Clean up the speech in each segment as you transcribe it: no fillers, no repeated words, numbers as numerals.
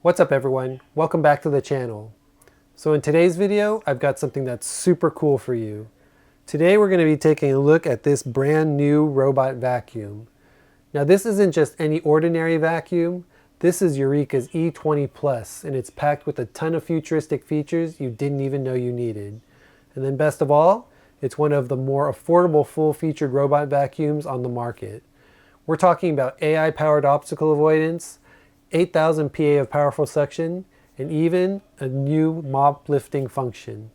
What's up everyone? Welcome back to the channel. So in today's video, I've got something that's super cool for you. Today we're going to be taking a look at this brand new robot vacuum. Now this isn't just any ordinary vacuum. This is Eureka's E20 Plus, and it's packed with a ton of futuristic features you didn't even know you needed. And then best of all, it's one of the more affordable full-featured robot vacuums on the market. We're talking about AI-powered obstacle avoidance, 8,000 PA of powerful suction, and even a new mop lifting function.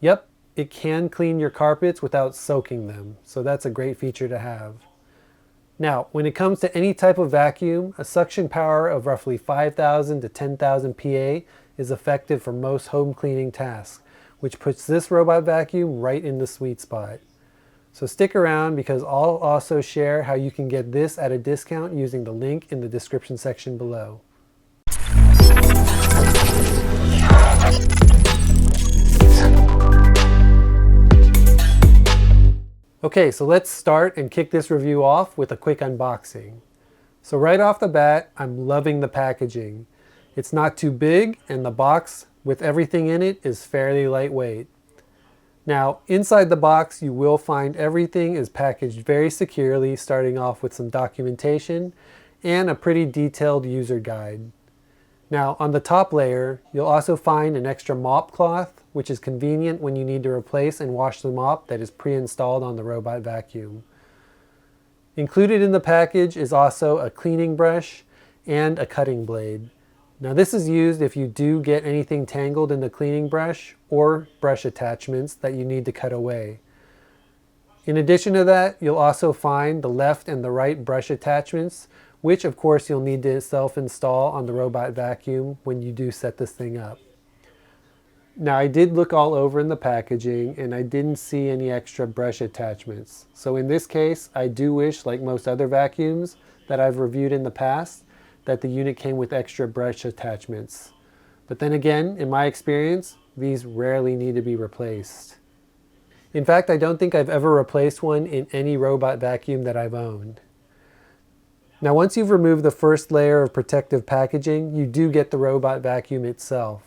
Yep, it can clean your carpets without soaking them, so that's a great feature to have. Now, when it comes to any type of vacuum, a suction power of roughly 5,000 to 10,000 PA is effective for most home cleaning tasks, which puts this robot vacuum right in the sweet spot. So stick around because I'll also share how you can get this at a discount using the link in the description section below. Okay, so let's start and kick this review off with a quick unboxing. So right off the bat, I'm loving the packaging. It's not too big, and the box with everything in it is fairly lightweight. Now, inside the box, you will find everything is packaged very securely, starting off with some documentation and a pretty detailed user guide. Now, on the top layer, you'll also find an extra mop cloth, which is convenient when you need to replace and wash the mop that is pre-installed on the robot vacuum. Included in the package is also a cleaning brush and a cutting blade. Now this is used if you do get anything tangled in the cleaning brush or brush attachments that you need to cut away. In addition to that, you'll also find the left and the right brush attachments, which of course you'll need to self-install on the robot vacuum when you do set this thing up. Now I did look all over in the packaging and I didn't see any extra brush attachments. So in this case, I do wish, like most other vacuums that I've reviewed in the past, that the unit came with extra brush attachments. But then again, in my experience, these rarely need to be replaced. In fact, I don't think I've ever replaced one in any robot vacuum that I've owned. Now once you've removed the first layer of protective packaging, you do get the robot vacuum itself.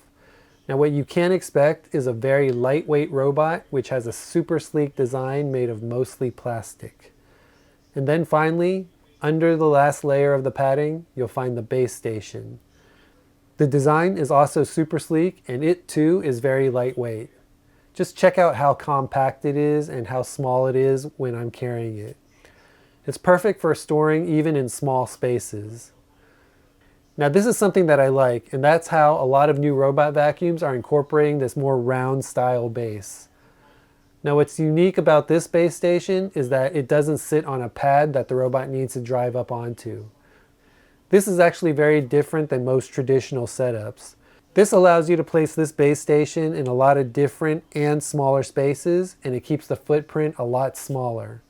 Now what you can expect is a very lightweight robot which has a super sleek design made of mostly plastic. And then finally, under the last layer of the padding, you'll find the base station. The design is also super sleek, and it too is very lightweight. Just check out how compact it is and how small it is when I'm carrying it. It's perfect for storing even in small spaces. Now this is something that I like, and that's how a lot of new robot vacuums are incorporating this more round style base. Now what's unique about this base station is that it doesn't sit on a pad that the robot needs to drive up onto. This is actually very different than most traditional setups. This allows you to place this base station in a lot of different and smaller spaces, and it keeps the footprint a lot smaller.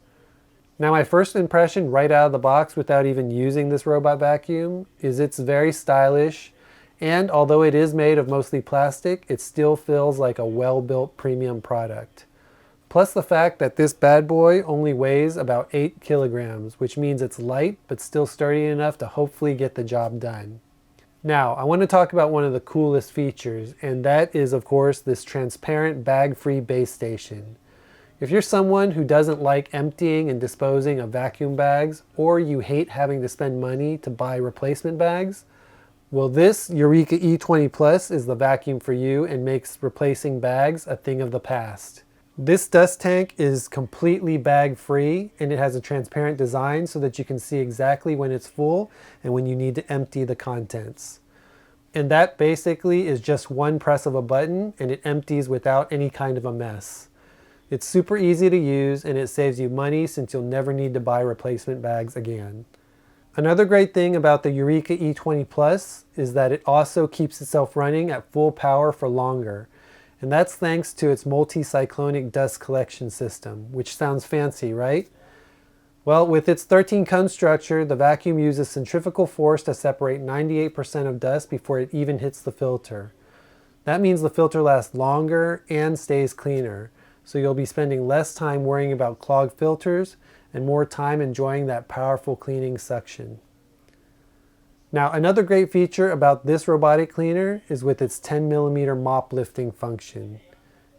Now my first impression right out of the box without even using this robot vacuum is it's very stylish, and although it is made of mostly plastic, it still feels like a well-built premium product. Plus the fact that this bad boy only weighs about 8 kilograms, which means it's light but still sturdy enough to hopefully get the job done. Now, I want to talk about one of the coolest features, and that is of course this transparent bag-free base station. If you're someone who doesn't like emptying and disposing of vacuum bags, or you hate having to spend money to buy replacement bags, well, this Eureka E20 Plus is the vacuum for you and makes replacing bags a thing of the past. This dust tank is completely bag-free, and it has a transparent design so that you can see exactly when it's full and when you need to empty the contents. And that basically is just one press of a button, and it empties without any kind of a mess. It's super easy to use, and it saves you money since you'll never need to buy replacement bags again. Another great thing about the Eureka E20 Plus is that it also keeps itself running at full power for longer. And that's thanks to its multi-cyclonic dust collection system, which sounds fancy, right? Well, with its 13-cone structure, the vacuum uses centrifugal force to separate 98% of dust before it even hits the filter. That means the filter lasts longer and stays cleaner, so you'll be spending less time worrying about clogged filters and more time enjoying that powerful cleaning suction. Now, another great feature about this robotic cleaner is with its 10mm mop lifting function.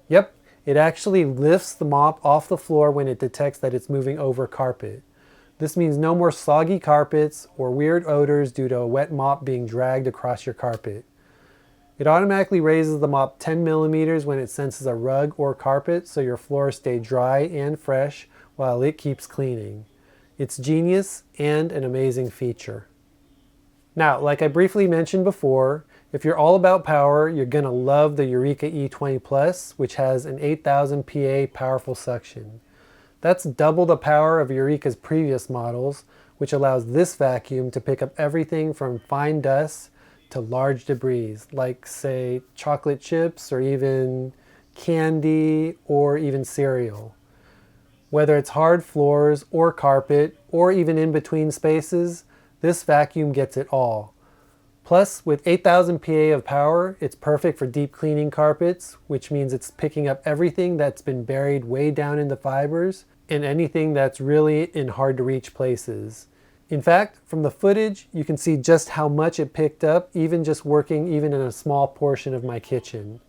Yep, it actually lifts the mop off the floor when it detects that it's moving over carpet. This means no more soggy carpets or weird odors due to a wet mop being dragged across your carpet. It automatically raises the mop 10mm when it senses a rug or carpet so your floors stay dry and fresh while it keeps cleaning. It's genius and an amazing feature. Now, like I briefly mentioned before, if you're all about power, you're going to love the Eureka E20 Plus, which has an 8000 PA powerful suction. That's double the power of Eureka's previous models, which allows this vacuum to pick up everything from fine dust to large debris, like say chocolate chips or even candy or even cereal. Whether it's hard floors or carpet or even in between spaces, this vacuum gets it all. Plus, with 8000 PA of power, it's perfect for deep cleaning carpets, which means it's picking up everything that's been buried way down in the fibers and anything that's really in hard to reach places. In fact, from the footage, you can see just how much it picked up, even just working even in a small portion of my kitchen.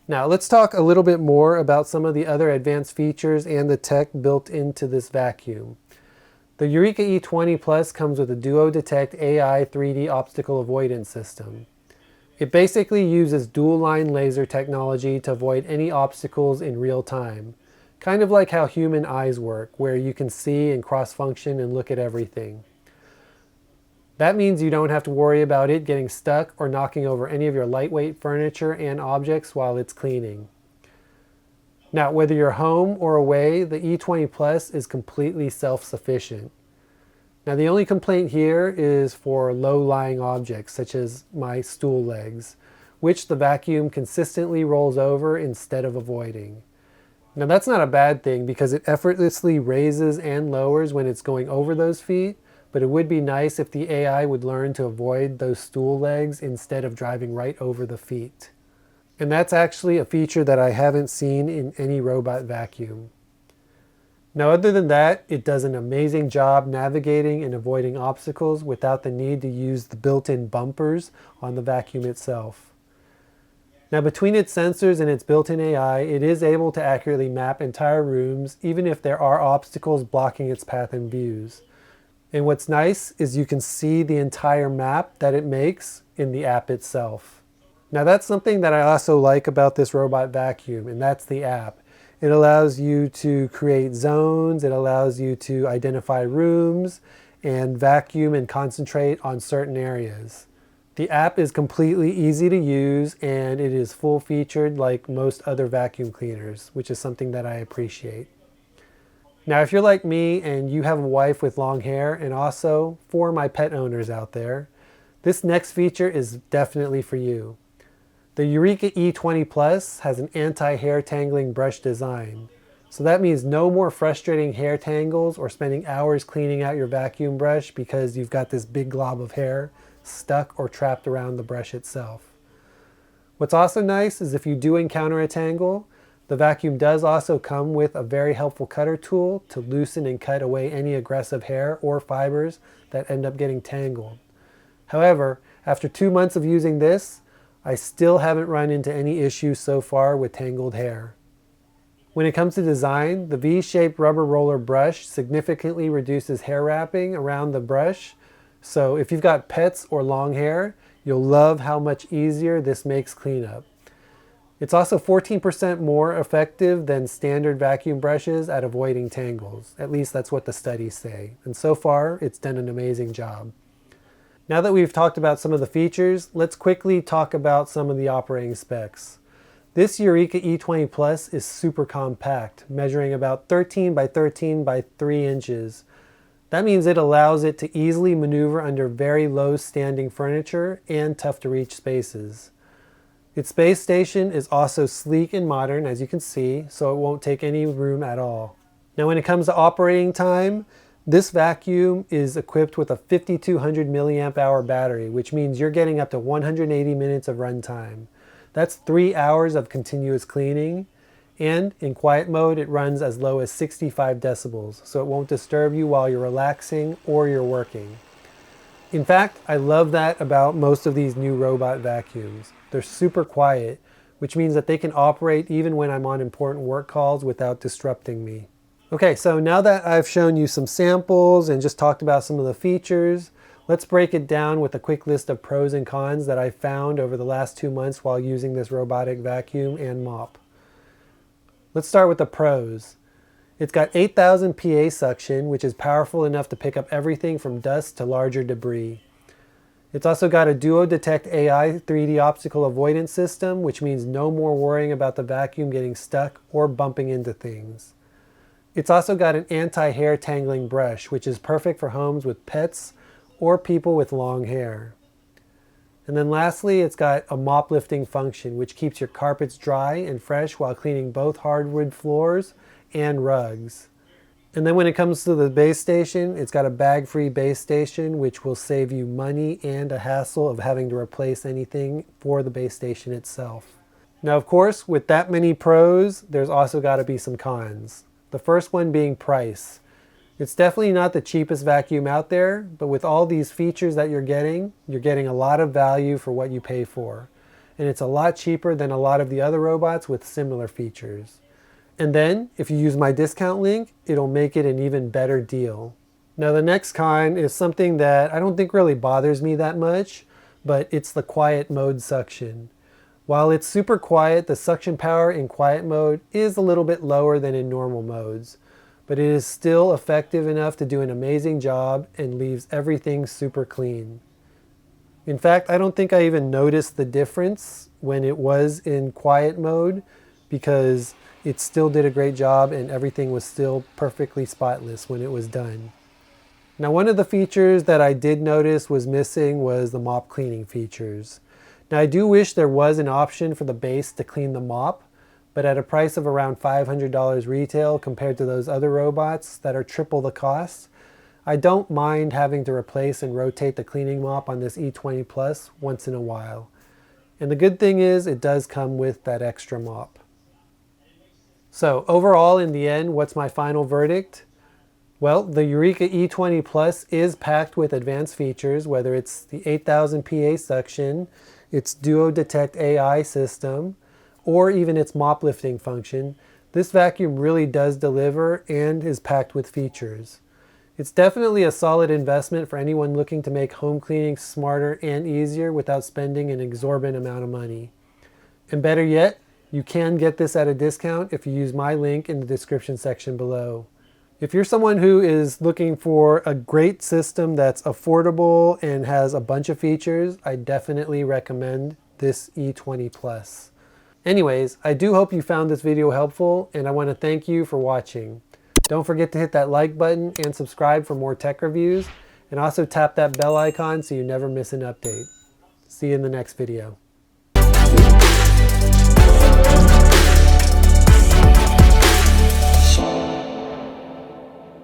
Now let's talk a little bit more about some of the other advanced features and the tech built into this vacuum. The Eureka E20 Plus comes with a Duo Detect AI 3D obstacle avoidance system. It basically uses dual line laser technology to avoid any obstacles in real time. Kind of like how human eyes work, where you can see and cross-function and look at everything. That means you don't have to worry about it getting stuck or knocking over any of your lightweight furniture and objects while it's cleaning. Now, whether you're home or away, the E20 Plus is completely self-sufficient. Now, the only complaint here is for low-lying objects, such as my stool legs, which the vacuum consistently rolls over instead of avoiding. Now, that's not a bad thing because it effortlessly raises and lowers when it's going over those feet, but it would be nice if the AI would learn to avoid those stool legs instead of driving right over the feet. And that's actually a feature that I haven't seen in any robot vacuum. Now, other than that, it does an amazing job navigating and avoiding obstacles without the need to use the built-in bumpers on the vacuum itself. Now, between its sensors and its built-in AI, it is able to accurately map entire rooms, even if there are obstacles blocking its path and views. And what's nice is you can see the entire map that it makes in the app itself. Now that's something that I also like about this robot vacuum, and that's the app. It allows you to create zones, it allows you to identify rooms, and vacuum and concentrate on certain areas. The app is completely easy to use, and it is full featured like most other vacuum cleaners, which is something that I appreciate. Now, if you're like me and you have a wife with long hair, and also for my pet owners out there, this next feature is definitely for you. The Eureka E20 Plus has an anti-hair tangling brush design. So that means no more frustrating hair tangles or spending hours cleaning out your vacuum brush because you've got this big glob of hair stuck or trapped around the brush itself. What's also nice is if you do encounter a tangle, the vacuum does also come with a very helpful cutter tool to loosen and cut away any aggressive hair or fibers that end up getting tangled. However, after 2 months of using this, I still haven't run into any issues so far with tangled hair. When it comes to design, the V-shaped rubber roller brush significantly reduces hair wrapping around the brush. So if you've got pets or long hair, you'll love how much easier this makes cleanup. It's also 14% more effective than standard vacuum brushes at avoiding tangles. At least that's what the studies say. And so far, it's done an amazing job. Now that we've talked about some of the features, let's quickly talk about some of the operating specs. This Eureka E20 Plus is super compact, measuring about 13 by 13 by 3 inches. That means it allows it to easily maneuver under very low standing furniture and tough to reach spaces. Its space station is also sleek and modern, as you can see, so it won't take any room at all. Now when it comes to operating time, this vacuum is equipped with a 5200 milliamp hour battery, which means you're getting up to 180 minutes of runtime. That's 3 hours of continuous cleaning, and in quiet mode it runs as low as 65 decibels, so it won't disturb you while you're relaxing or you're working. In fact, I love that about most of these new robot vacuums. They're super quiet, which means that they can operate even when I'm on important work calls without disrupting me. Okay, so now that I've shown you some samples and just talked about some of the features, let's break it down with a quick list of pros and cons that I found over the last 2 months while using this robotic vacuum and mop. Let's start with the pros. It's got 8,000 PA suction, which is powerful enough to pick up everything from dust to larger debris. It's also got a Duo Detect AI 3D optical avoidance system, which means no more worrying about the vacuum getting stuck or bumping into things. It's also got an anti-hair tangling brush, which is perfect for homes with pets or people with long hair. And then lastly, it's got a mop lifting function, which keeps your carpets dry and fresh while cleaning both hardwood floors and rugs. And then when it comes to the base station, it's got a bag-free base station, which will save you money and a hassle of having to replace anything for the base station itself. Now, of course, with that many pros, there's also got to be some cons. The first one being price. It's definitely not the cheapest vacuum out there, but with all these features that you're getting a lot of value for what you pay for. And it's a lot cheaper than a lot of the other robots with similar features. And then, if you use my discount link, it'll make it an even better deal. Now the next con is something that I don't think really bothers me that much, but it's the quiet mode suction. While it's super quiet, the suction power in quiet mode is a little bit lower than in normal modes, but it is still effective enough to do an amazing job and leaves everything super clean. In fact, I don't think I even noticed the difference when it was in quiet mode because it still did a great job and everything was still perfectly spotless when it was done. Now, one of the features that I did notice was missing was the mop cleaning features. Now, I do wish there was an option for the base to clean the mop, but at a price of around $500 retail compared to those other robots that are triple the cost, I don't mind having to replace and rotate the cleaning mop on this E20 Plus once in a while. And the good thing is it does come with that extra mop. So overall, in the end, what's my final verdict? Well, the Eureka E20 Plus is packed with advanced features, whether it's the 8,000 PA suction, its Duo Detect AI system, or even its mop lifting function. This vacuum really does deliver and is packed with features. It's definitely a solid investment for anyone looking to make home cleaning smarter and easier without spending an exorbitant amount of money. And better yet, you can get this at a discount if you use my link in the description section below. If you're someone who is looking for a great system that's affordable and has a bunch of features, I definitely recommend this E20 Plus. Anyways, I do hope you found this video helpful, and I want to thank you for watching. Don't forget to hit that like button and subscribe for more tech reviews, and also tap that bell icon so you never miss an update. See you in the next video.